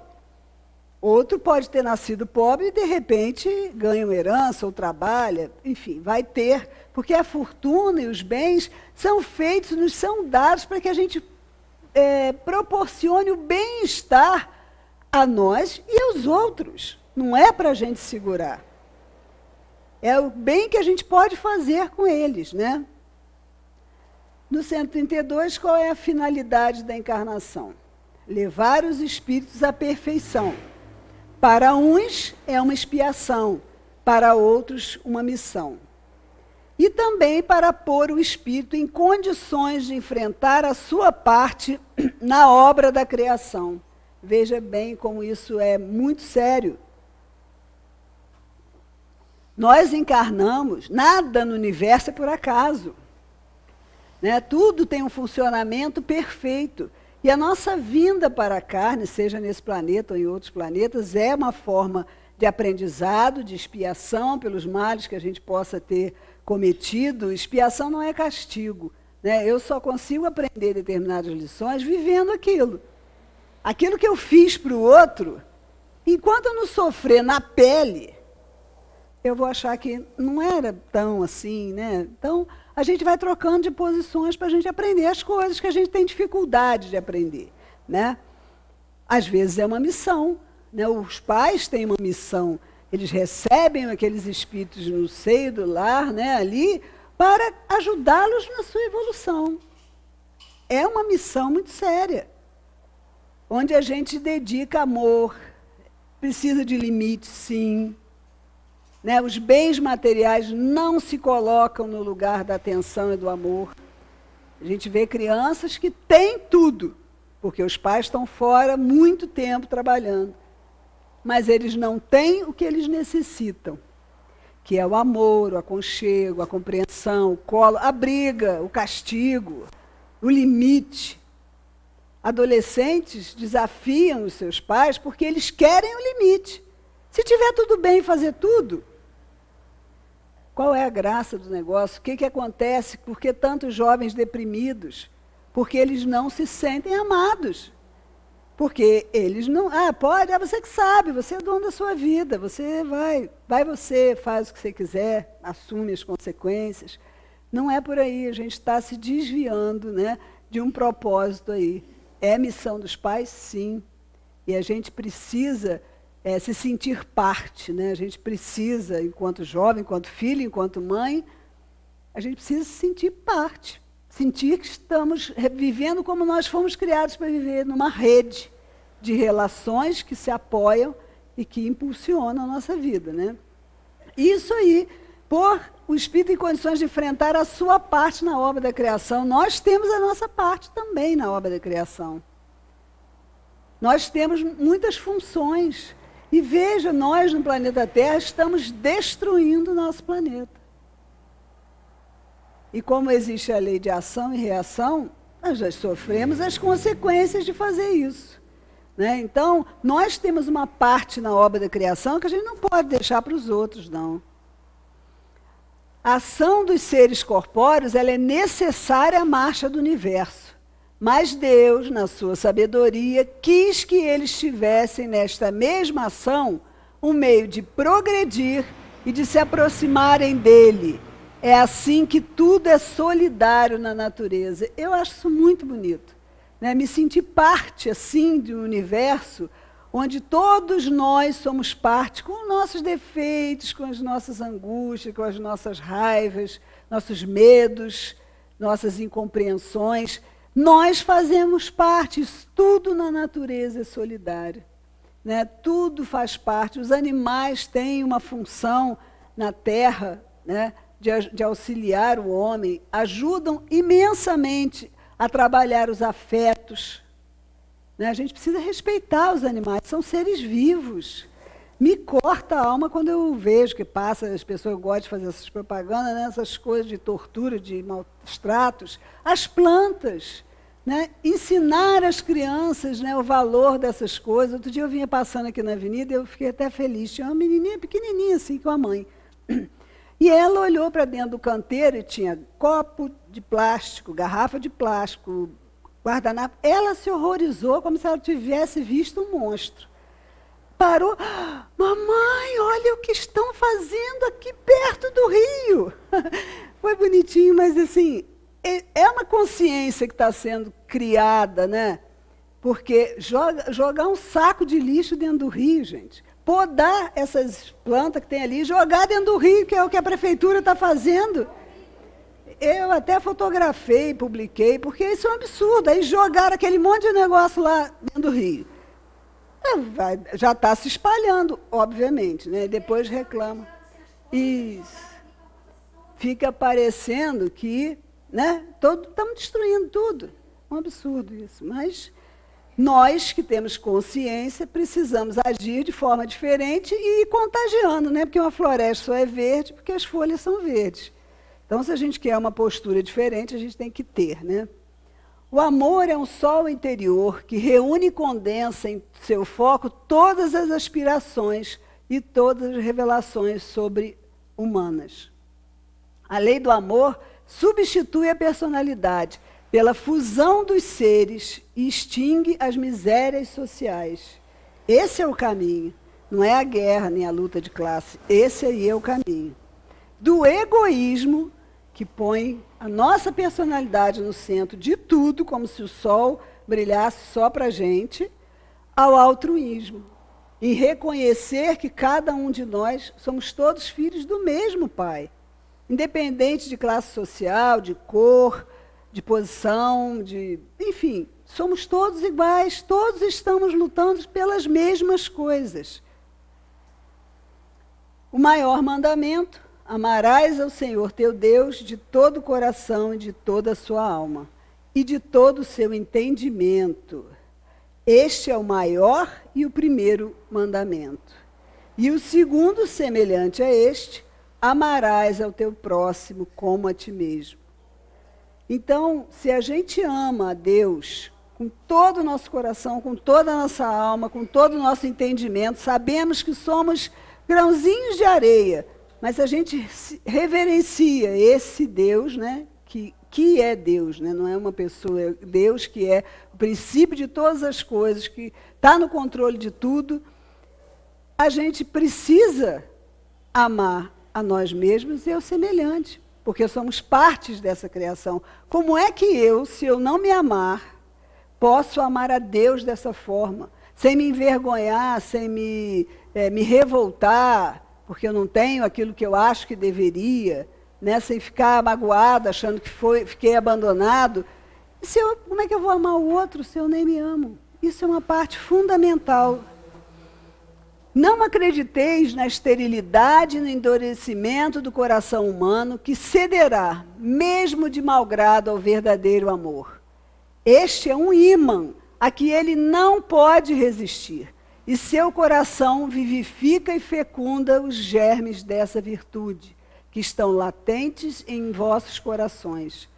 Outro pode ter nascido pobre e, de repente, ganha uma herança ou trabalha, enfim, vai ter, porque a fortuna e os bens são feitos, nos são dados para que a gente proporcione o bem-estar a nós e aos outros. Não é para a gente segurar. É o bem que a gente pode fazer com eles, né? No 132, qual é a finalidade da encarnação? Levar os espíritos à perfeição. Para uns é uma expiação, para outros uma missão. E também para pôr o espírito em condições de enfrentar a sua parte na obra da criação. Veja bem como isso é muito sério. Nós encarnamos, nada no universo é por acaso. Né? Tudo tem um funcionamento perfeito. E a nossa vinda para a carne, seja nesse planeta ou em outros planetas, é uma forma de aprendizado, de expiação pelos males que a gente possa ter cometido. Expiação não é castigo, né? Eu só consigo aprender determinadas lições vivendo aquilo. Aquilo que eu fiz para o outro, enquanto eu não sofrer na pele, eu vou achar que não era tão assim, né? Então, a gente vai trocando de posições para a gente aprender as coisas que a gente tem dificuldade de aprender, né? Às vezes é uma missão, né? Os pais têm uma missão, eles recebem aqueles espíritos no seio do lar, né, ali, para ajudá-los na sua evolução. É uma missão muito séria, onde a gente dedica amor, precisa de limites, sim. Né, os bens materiais não se colocam no lugar da atenção e do amor. A gente vê crianças que têm tudo, porque os pais estão fora muito tempo trabalhando. Mas eles não têm o que eles necessitam, que é o amor, o aconchego, a compreensão, o colo, a briga, o castigo, o limite. Adolescentes desafiam os seus pais porque eles querem o limite. Se tiver tudo bem fazer tudo, qual é a graça do negócio? O que acontece? Por que tantos jovens deprimidos? Porque eles não se sentem amados. Porque eles não... pode, é você que sabe, você é dono da sua vida, você vai você, faz o que você quiser, assume as consequências. Não é por aí, a gente está se desviando, né, de um propósito aí. É missão dos pais, sim. E a gente precisa se sentir parte, né? A gente precisa, enquanto jovem, enquanto filho, enquanto mãe, a gente precisa se sentir parte. Sentir que estamos vivendo como nós fomos criados para viver, numa rede de relações que se apoiam e que impulsionam a nossa vida, né? Isso aí, pôr o espírito em condições de enfrentar a sua parte na obra da criação. Nós temos a nossa parte também na obra da criação. Nós temos muitas funções. E veja, nós no planeta Terra estamos destruindo o nosso planeta. E como existe a lei de ação e reação, nós já sofremos as consequências de fazer isso. Né? Então, nós temos uma parte na obra da criação que a gente não pode deixar para os outros, não. A ação dos seres corpóreos ela é necessária à marcha do universo. Mas Deus, na sua sabedoria, quis que eles tivessem nesta mesma ação um meio de progredir e de se aproximarem dele. É assim que tudo é solidário na natureza. Eu acho isso muito bonito. né? Me sentir parte, assim, de um universo onde todos nós somos parte, com os nossos defeitos, com as nossas angústias, com as nossas raivas, nossos medos, nossas incompreensões. Nós fazemos parte, isso tudo na natureza é solidário, né? Tudo faz parte. Os animais têm uma função na Terra, né, de auxiliar o homem, ajudam imensamente a trabalhar os afetos. A gente precisa respeitar os animais, são seres vivos. Me corta a alma quando eu vejo que passa, as pessoas gostam de fazer essas propagandas, né, essas coisas de tortura, de maus tratos. As plantas, né, ensinar às crianças, né, o valor dessas coisas. Outro dia eu vinha passando aqui na avenida e eu fiquei até feliz. Tinha uma menininha pequenininha assim com a mãe. E ela olhou para dentro do canteiro e tinha copo de plástico, garrafa de plástico, guardanapo. Ela se horrorizou como se ela tivesse visto um monstro. Parou. Mamãe, olha o que estão fazendo aqui perto do rio. Foi bonitinho, mas assim, é uma consciência que está sendo criada, né? Porque jogar um saco de lixo dentro do rio, gente. Podar essas plantas que tem ali, jogar dentro do rio, que é o que a prefeitura está fazendo. Eu até fotografei, publiquei, porque isso é um absurdo. Aí jogaram aquele monte de negócio lá dentro do rio. Já está se espalhando, obviamente, né? Depois reclama. Isso. Fica parecendo que, né, estamos destruindo tudo. É um absurdo isso. Mas nós que temos consciência precisamos agir de forma diferente e ir contagiando, né? Porque uma floresta só é verde porque as folhas são verdes. Então, se a gente quer uma postura diferente, a gente tem que ter, né? O amor é um sol interior que reúne e condensa em seu foco todas as aspirações e todas as revelações sobre humanas. A lei do amor substitui a personalidade pela fusão dos seres e extingue as misérias sociais. Esse é o caminho, não é a guerra nem a luta de classe, esse aí é o caminho. Do egoísmo, que põe a nossa personalidade no centro de tudo, como se o sol brilhasse só para a gente, ao altruísmo, em reconhecer que cada um de nós somos todos filhos do mesmo Pai, independente de classe social, de cor, de posição, enfim, somos todos iguais, todos estamos lutando pelas mesmas coisas. O maior mandamento: amarás ao Senhor teu Deus de todo o coração e de toda a sua alma, e de todo o seu entendimento. Este é o maior e o primeiro mandamento. E o segundo, semelhante a este: amarás ao teu próximo como a ti mesmo. Então, se a gente ama a Deus com todo o nosso coração, com toda a nossa alma, com todo o nosso entendimento, sabemos que somos grãozinhos de areia, mas a gente reverencia esse Deus, né, que é Deus, né, não é uma pessoa, é Deus que é o princípio de todas as coisas, que está no controle de tudo. A gente precisa amar a nós mesmos e ao semelhante, porque somos partes dessa criação. Como é que eu, se eu não me amar, posso amar a Deus dessa forma, sem me envergonhar, sem me revoltar, porque eu não tenho aquilo que eu acho que deveria, né? Sem ficar magoada, achando que fiquei abandonado. Como é que eu vou amar o outro se eu nem me amo? Isso é uma parte fundamental. Não acrediteis na esterilidade e no endurecimento do coração humano, que cederá, mesmo de mau grado, ao verdadeiro amor. Este é um ímã a que ele não pode resistir, e seu coração vivifica e fecunda os germes dessa virtude, que estão latentes em vossos corações.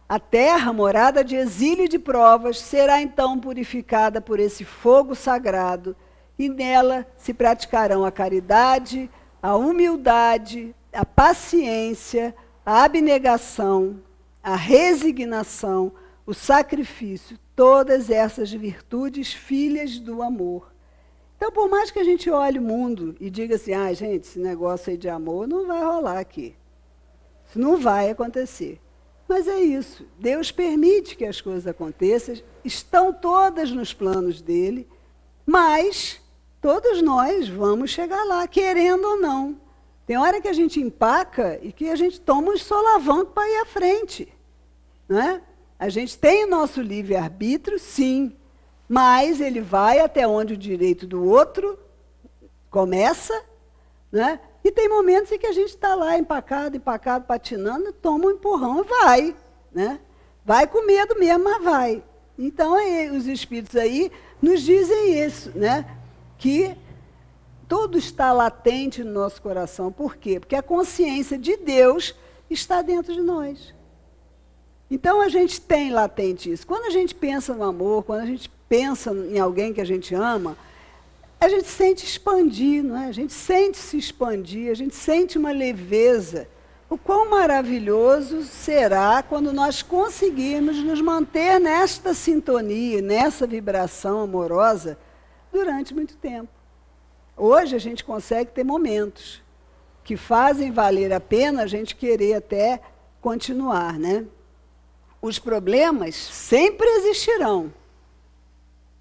A terra, morada de exílio e de provas, será então purificada por esse fogo sagrado, e nela se praticarão a caridade, a humildade, a paciência, a abnegação, a resignação, o sacrifício, todas essas virtudes filhas do amor. Então, por mais que a gente olhe o mundo e diga assim, gente, esse negócio aí de amor não vai rolar aqui. Isso não vai acontecer. Mas é isso, Deus permite que as coisas aconteçam, estão todas nos planos dele, mas todos nós vamos chegar lá, querendo ou não. Tem hora que a gente empaca e que a gente toma um solavanco para ir à frente. Não é? A gente tem o nosso livre-arbítrio, sim, mas ele vai até onde o direito do outro começa, né? E tem momentos em que a gente está lá empacado, patinando, toma um empurrão e vai. Né? Vai com medo mesmo, mas vai. Então, os espíritos aí nos dizem isso, né? Que tudo está latente no nosso coração. Por quê? Porque a consciência de Deus está dentro de nós. Então, a gente tem latente isso. Quando a gente pensa no amor, quando a gente pensa em alguém que a gente ama, a gente sente expandir, não é? A gente sente se expandir, a gente sente uma leveza. O quão maravilhoso será quando nós conseguirmos nos manter nesta sintonia, nessa vibração amorosa, durante muito tempo. Hoje a gente consegue ter momentos que fazem valer a pena a gente querer até continuar, né? Os problemas sempre existirão.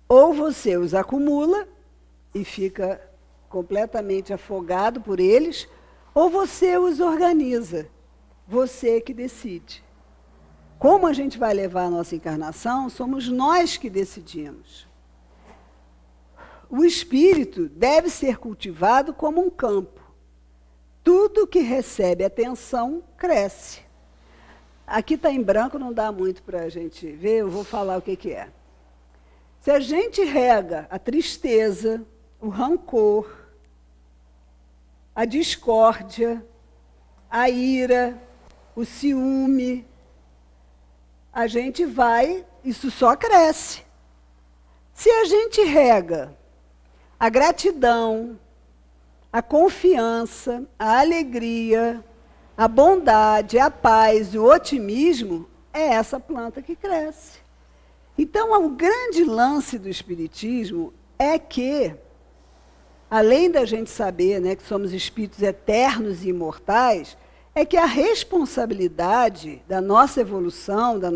Ou você os acumula e fica completamente afogado por eles, ou você os organiza, você que decide. Como a gente vai levar a nossa encarnação, somos nós que decidimos. O espírito deve ser cultivado como um campo. Tudo que recebe atenção cresce. Aqui está em branco, não dá muito para a gente ver, eu vou falar o que é. Se a gente rega a tristeza, o rancor, a discórdia, a ira, o ciúme, a gente vai, isso só cresce. Se a gente rega a gratidão, a confiança, a alegria, a bondade, a paz, o otimismo, é essa planta que cresce. Então, o grande lance do Espiritismo é que, além da gente saber, né, que somos espíritos eternos e imortais, é que a responsabilidade da nossa evolução, do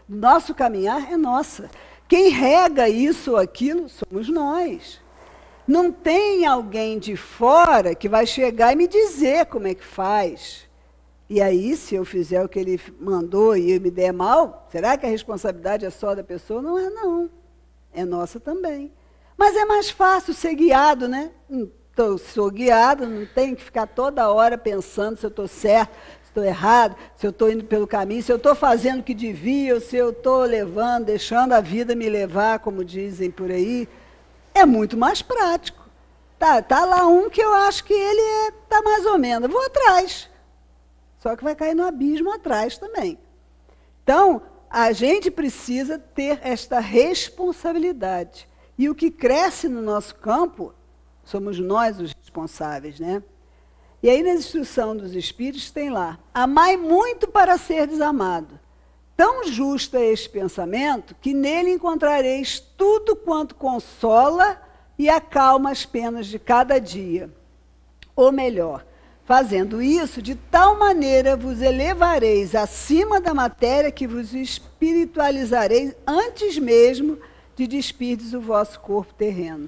nosso caminhar, é nossa. Quem rega isso ou aquilo somos nós. Não tem alguém de fora que vai chegar e me dizer como é que faz. E aí, se eu fizer o que ele mandou e eu me der mal, será que a responsabilidade é só da pessoa? Não é, não. É nossa também. Mas é mais fácil ser guiado, né? Então, sou guiado, não tenho que ficar toda hora pensando se eu estou certo, se estou errado, se eu estou indo pelo caminho, se eu estou fazendo o que devia, ou se eu estou levando, deixando a vida me levar, como dizem por aí. É muito mais prático. Tá lá um que eu acho que ele está mais ou menos. Eu vou atrás. Só que vai cair no abismo atrás também. Então, a gente precisa ter esta responsabilidade. E o que cresce no nosso campo, somos nós os responsáveis, né? E aí, na instrução dos Espíritos, tem lá: amai muito para seres amado. Tão justo é este pensamento, que nele encontrareis tudo quanto consola e acalma as penas de cada dia. Ou melhor, fazendo isso, de tal maneira vos elevareis acima da matéria que vos espiritualizareis antes mesmo de despirdes o vosso corpo terreno.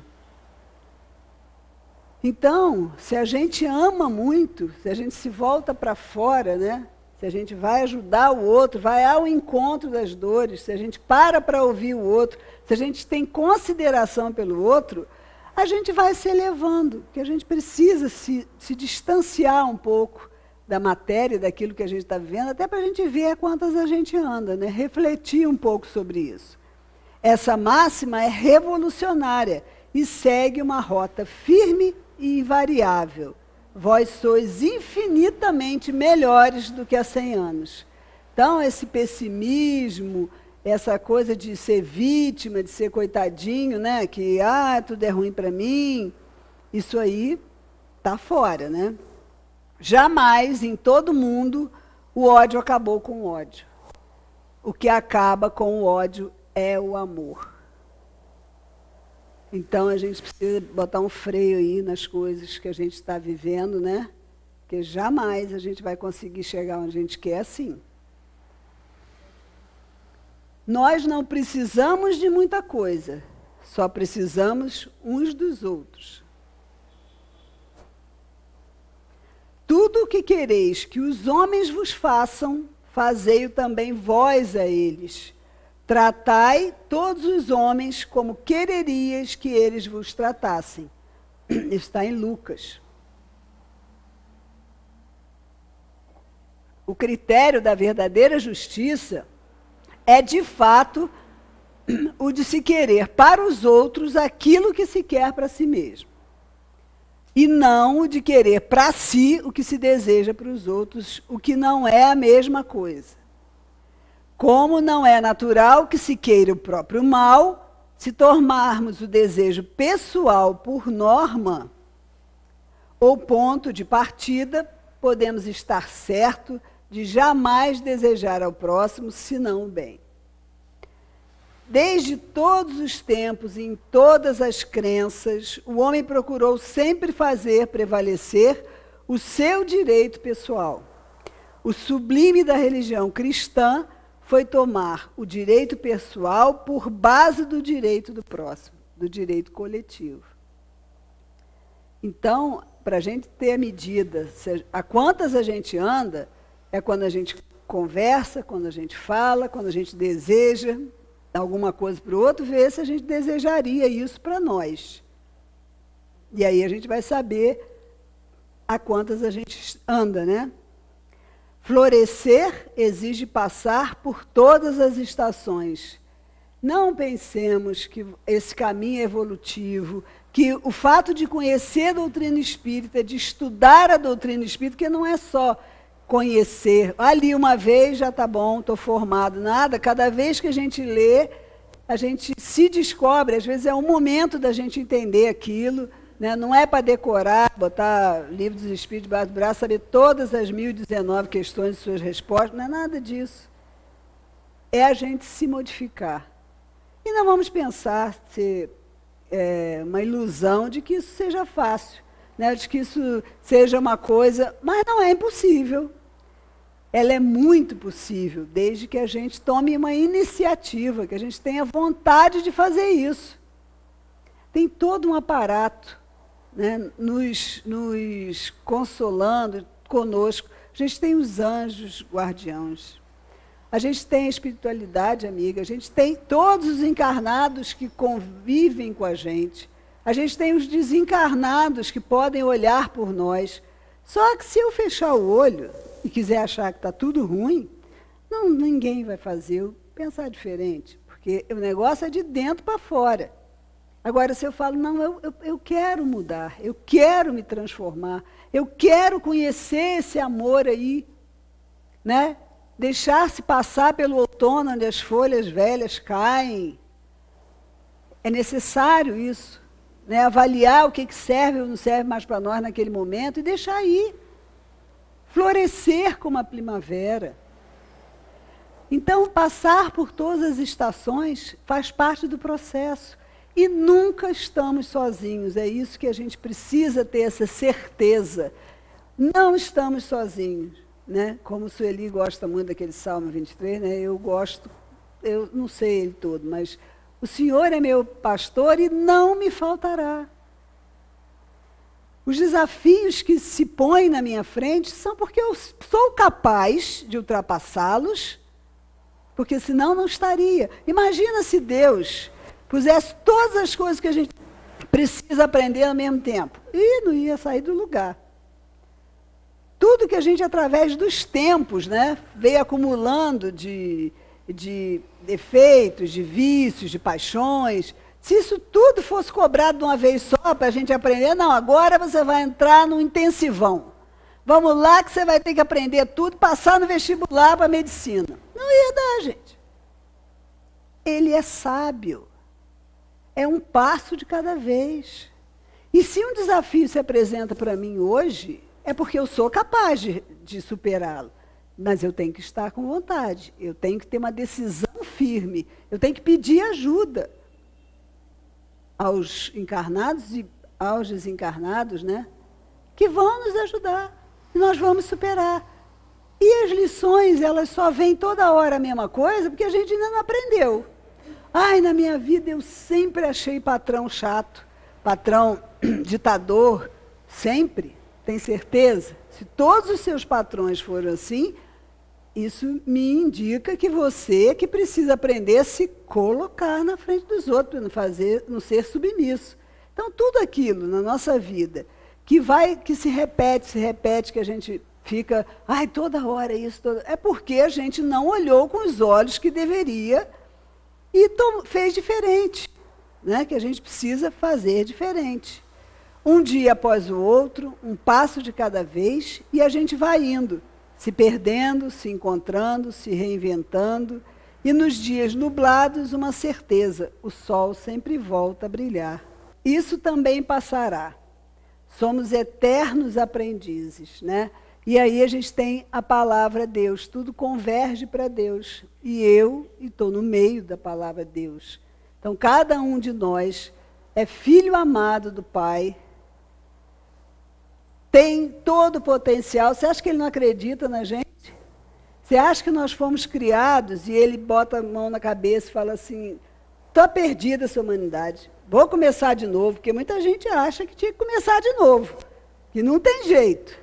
Então, se a gente ama muito, se a gente se volta para fora, né? Se a gente vai ajudar o outro, vai ao encontro das dores, se a gente para ouvir o outro, se a gente tem consideração pelo outro, a gente vai se elevando, porque a gente precisa se distanciar um pouco da matéria, daquilo que a gente está vivendo, até para a gente ver quantas a gente anda, né? Refletir um pouco sobre isso. Essa máxima é revolucionária e segue uma rota firme e invariável. Vós sois infinitamente melhores do que há 100 anos. Então, esse pessimismo, essa coisa de ser vítima, de ser coitadinho, né? Que, tudo é ruim para mim, isso aí está fora, né? Jamais, em todo mundo, o ódio acabou com o ódio. O que acaba com o ódio é o amor. Então, a gente precisa botar um freio aí nas coisas que a gente está vivendo, né? Porque jamais a gente vai conseguir chegar onde a gente quer assim. Nós não precisamos de muita coisa, só precisamos uns dos outros. Tudo o que quereis que os homens vos façam, fazei-o também vós a eles. Tratai todos os homens como quererias que eles vos tratassem. Está em Lucas. O critério da verdadeira justiça é, de fato, o de se querer para os outros aquilo que se quer para si mesmo. E não o de querer para si o que se deseja para os outros, o que não é a mesma coisa. Como não é natural que se queira o próprio mal, se tomarmos o desejo pessoal por norma ou ponto de partida, podemos estar certos de jamais desejar ao próximo senão o bem. Desde todos os tempos e em todas as crenças, o homem procurou sempre fazer prevalecer o seu direito pessoal. O sublime da religião cristã foi tomar o direito pessoal por base do direito do próximo, do direito coletivo. Então, para a gente ter a medida a quantas a gente anda, é quando a gente conversa, quando a gente fala, quando a gente deseja alguma coisa para o outro, ver se a gente desejaria isso para nós. E aí a gente vai saber a quantas a gente anda, né? Florescer exige passar por todas as estações. Não pensemos que esse caminho é evolutivo, que o fato de conhecer a doutrina espírita, de estudar a doutrina espírita, que não é só conhecer, ali uma vez já está bom, estou formado, nada. Cada vez que a gente lê, a gente se descobre, às vezes é um momento da gente entender aquilo, né? Não é para decorar, botar livro dos Espíritos debaixo do braço, saber todas as 1019 questões e suas respostas, não é nada disso. É a gente se modificar. E não vamos pensar ser uma ilusão de que isso seja fácil, né? De que isso seja uma coisa, mas não é impossível. Ela é muito possível, desde que a gente tome uma iniciativa, que a gente tenha vontade de fazer isso. Tem todo um aparato, né, nos consolando conosco. A gente tem os anjos guardiãos. A gente tem a espiritualidade amiga. A gente tem todos os encarnados que convivem com a gente. A gente tem os desencarnados que podem olhar por nós. Só que se eu fechar o olho e quiser achar que está tudo ruim, ninguém vai fazer eu pensar diferente, porque o negócio é de dentro para fora. Agora, se eu falo, não, eu quero mudar, eu quero me transformar, eu quero conhecer esse amor aí, né? Deixar-se passar pelo outono, onde as folhas velhas caem. É necessário isso, né? Avaliar o que serve ou não serve mais para nós naquele momento e deixar ir. Florescer como a primavera. Então, passar por todas as estações faz parte do processo. E nunca estamos sozinhos. É isso que a gente precisa ter, essa certeza. Não estamos sozinhos, né? Como o Sueli gosta muito daquele Salmo 23, né? Eu não sei ele todo, mas o Senhor é meu pastor e não me faltará. Os desafios que se põem na minha frente são porque eu sou capaz de ultrapassá-los, porque senão não estaria. Imagina se Deus pusesse todas as coisas que a gente precisa aprender ao mesmo tempo. E não ia sair do lugar. Tudo que a gente, através dos tempos, né, veio acumulando de defeitos, de vícios, de paixões. Se isso tudo fosse cobrado de uma vez só para a gente aprender, não, agora você vai entrar no intensivão. Vamos lá que você vai ter que aprender tudo, passar no vestibular para a medicina. Não ia dar, gente. Ele é sábio. É um passo de cada vez. E se um desafio se apresenta para mim hoje, é porque eu sou capaz de superá-lo. Mas eu tenho que estar com vontade. Eu tenho que ter uma decisão firme. Eu tenho que pedir ajuda aos encarnados e aos desencarnados, né? Que vão nos ajudar. E nós vamos superar. E as lições, elas só vêm toda hora a mesma coisa, porque a gente ainda não aprendeu. Ai, na minha vida eu sempre achei patrão chato, patrão ditador, sempre, tem certeza? Se todos os seus patrões foram assim, isso me indica que você que precisa aprender a se colocar na frente dos outros, não ser submisso. Então, tudo aquilo na nossa vida que se repete, que a gente fica, ai, toda hora isso, é porque a gente não olhou com os olhos que deveria e fez diferente, né? Que a gente precisa fazer diferente. Um dia após o outro, um passo de cada vez, e a gente vai indo, se perdendo, se encontrando, se reinventando, e nos dias nublados, uma certeza, o sol sempre volta a brilhar. Isso também passará. Somos eternos aprendizes, né? E aí a gente tem a palavra Deus, tudo converge para Deus. E eu estou no meio da palavra Deus. Então, cada um de nós é filho amado do Pai, tem todo o potencial. Você acha que ele não acredita na gente? Você acha que nós fomos criados e ele bota a mão na cabeça e fala assim, estou perdida essa humanidade, vou começar de novo, porque muita gente acha que tinha que começar de novo, que não tem jeito.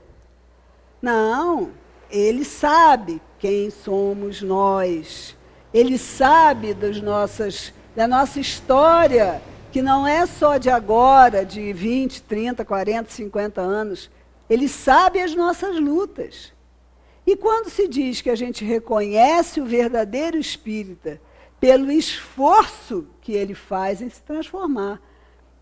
Não, ele sabe quem somos nós, ele sabe da nossa história, que não é só de agora, de 20, 30, 40, 50 anos, ele sabe as nossas lutas. E quando se diz que a gente reconhece o verdadeiro espírita pelo esforço que ele faz em se transformar.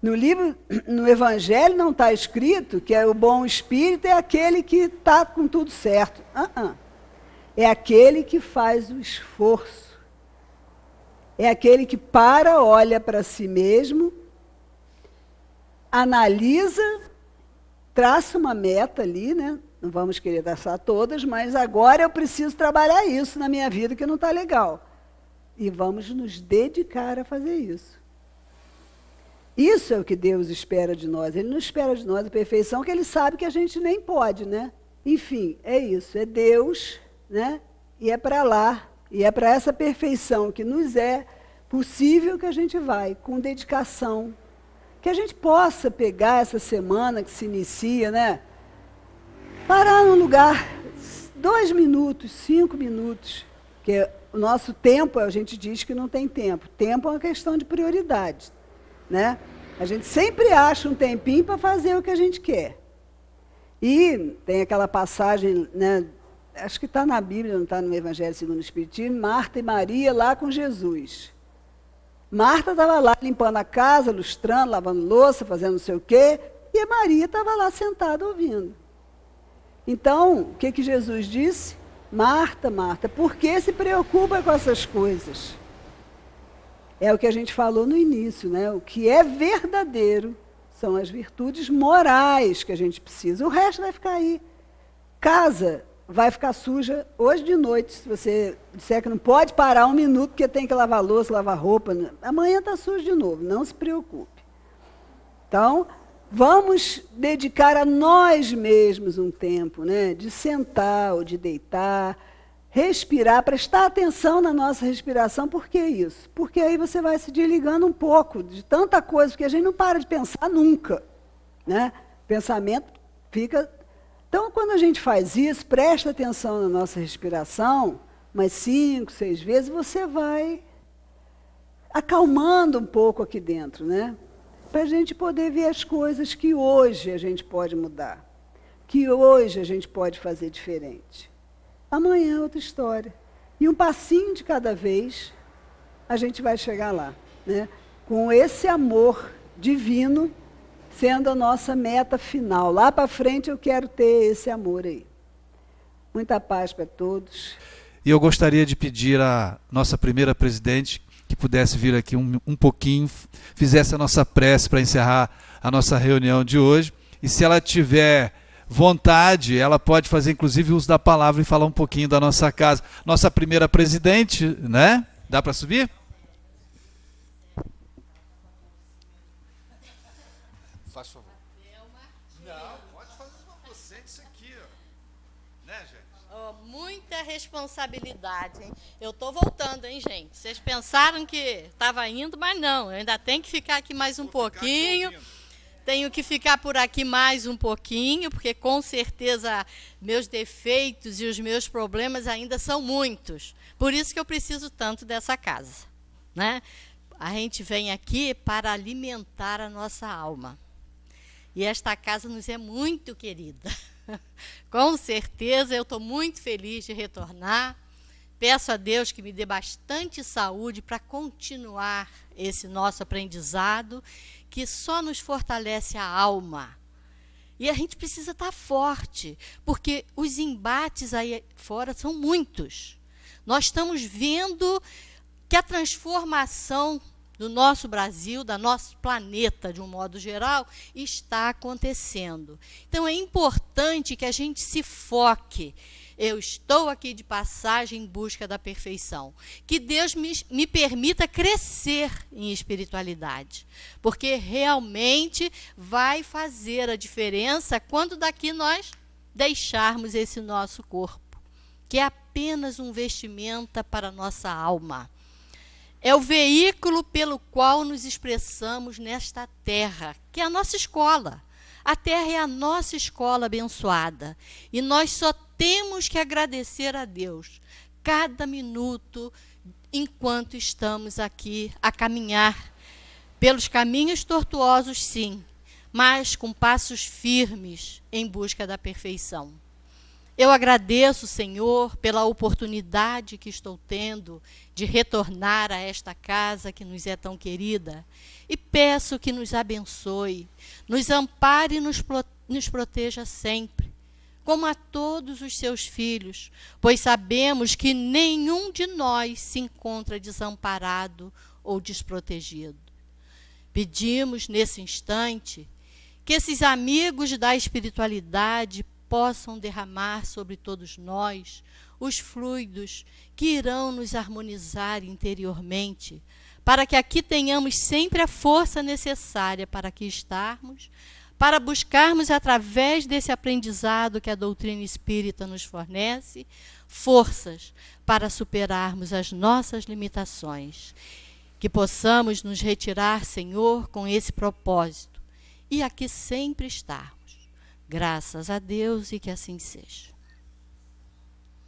No Evangelho não está escrito que o bom espírito é aquele que está com tudo certo. É aquele que faz o esforço. É aquele que olha para si mesmo, analisa, traça uma meta ali, né? Não vamos querer traçar todas, mas agora eu preciso trabalhar isso na minha vida que não está legal. E vamos nos dedicar a fazer isso. Isso é o que Deus espera de nós. Ele não espera de nós a perfeição, que Ele sabe que a gente nem pode, né? Enfim, é isso. É Deus, né? E é para lá. E é para essa perfeição que nos é possível que a gente vai, com dedicação. Que a gente possa pegar essa semana que se inicia, né? Parar num lugar, 2 minutos, 5 minutos, porque o nosso tempo, a gente diz que não tem tempo. Tempo é uma questão de prioridade, né? A gente sempre acha um tempinho para fazer o que a gente quer. E tem aquela passagem, né, acho que está na Bíblia, não está no Evangelho segundo o Espiritismo, Marta e Maria lá com Jesus. Marta estava lá limpando a casa, lustrando, lavando louça, fazendo não sei o quê, e a Maria estava lá sentada ouvindo. Então, o que Jesus disse? Marta, Marta, por que se preocupa com essas coisas? É o que a gente falou no início, né? O que é verdadeiro são as virtudes morais que a gente precisa. O resto vai ficar aí. Casa vai ficar suja hoje de noite, se você disser que não pode parar 1 minuto porque tem que lavar louça, lavar roupa. Amanhã está sujo de novo, não se preocupe. Então, vamos dedicar a nós mesmos um tempo, né? De sentar ou de deitar, respirar, prestar atenção na nossa respiração. Por que isso? Porque aí você vai se desligando um pouco de tanta coisa, porque a gente não para de pensar nunca, né? O pensamento fica... Então, quando a gente faz isso, presta atenção na nossa respiração, umas 5, 6 vezes, você vai acalmando um pouco aqui dentro, né? Para a gente poder ver as coisas que hoje a gente pode mudar, que hoje a gente pode fazer diferente. Amanhã é outra história. E um passinho de cada vez, a gente vai chegar lá, né? Com esse amor divino sendo a nossa meta final. Lá para frente eu quero ter esse amor aí. Muita paz para todos. E eu gostaria de pedir à nossa primeira presidente que pudesse vir aqui um pouquinho, fizesse a nossa prece para encerrar a nossa reunião de hoje. E se ela tiver vontade, ela pode fazer inclusive uso da palavra e falar um pouquinho da nossa casa. Nossa primeira presidente, né? Dá para subir? Faz favor. Não, pode fazer você isso aqui, ó. Né, gente? Muito muita responsabilidade, hein? Eu estou voltando, hein, gente? Vocês pensaram que estava indo, mas não. Eu ainda tenho que ficar aqui mais um pouquinho. Tenho que ficar por aqui mais um pouquinho, porque com certeza meus defeitos e os meus problemas ainda são muitos. Por isso que eu preciso tanto dessa casa, né? A gente vem aqui para alimentar a nossa alma. E esta casa nos é muito querida. Com certeza eu estou muito feliz de retornar. Peço a Deus que me dê bastante saúde para continuar esse nosso aprendizado, que só nos fortalece a alma. E a gente precisa estar forte, porque os embates aí fora são muitos. Nós estamos vendo que a transformação do nosso Brasil, do nosso planeta, de um modo geral, está acontecendo. Então, é importante que a gente se foque. Eu estou aqui de passagem em busca da perfeição. Que Deus me permita crescer em espiritualidade, porque realmente vai fazer a diferença quando daqui nós deixarmos esse nosso corpo, que é apenas um vestimenta para a nossa alma. É o veículo pelo qual nos expressamos nesta terra, que é a nossa escola. A terra é a nossa escola abençoada. E nós só temos que agradecer a Deus cada minuto enquanto estamos aqui a caminhar pelos caminhos tortuosos, sim, mas com passos firmes em busca da perfeição. Eu agradeço, Senhor, pela oportunidade que estou tendo de retornar a esta casa que nos é tão querida e peço que nos abençoe, nos ampare e nos proteja sempre, como a todos os seus filhos, pois sabemos que nenhum de nós se encontra desamparado ou desprotegido. Pedimos, nesse instante, que esses amigos da espiritualidade possam derramar sobre todos nós os fluidos que irão nos harmonizar interiormente, para que aqui tenhamos sempre a força necessária para aqui estarmos, para buscarmos, através desse aprendizado que a doutrina espírita nos fornece, forças para superarmos as nossas limitações. Que possamos nos retirar, Senhor, com esse propósito, e aqui sempre estarmos. Graças a Deus e que assim seja.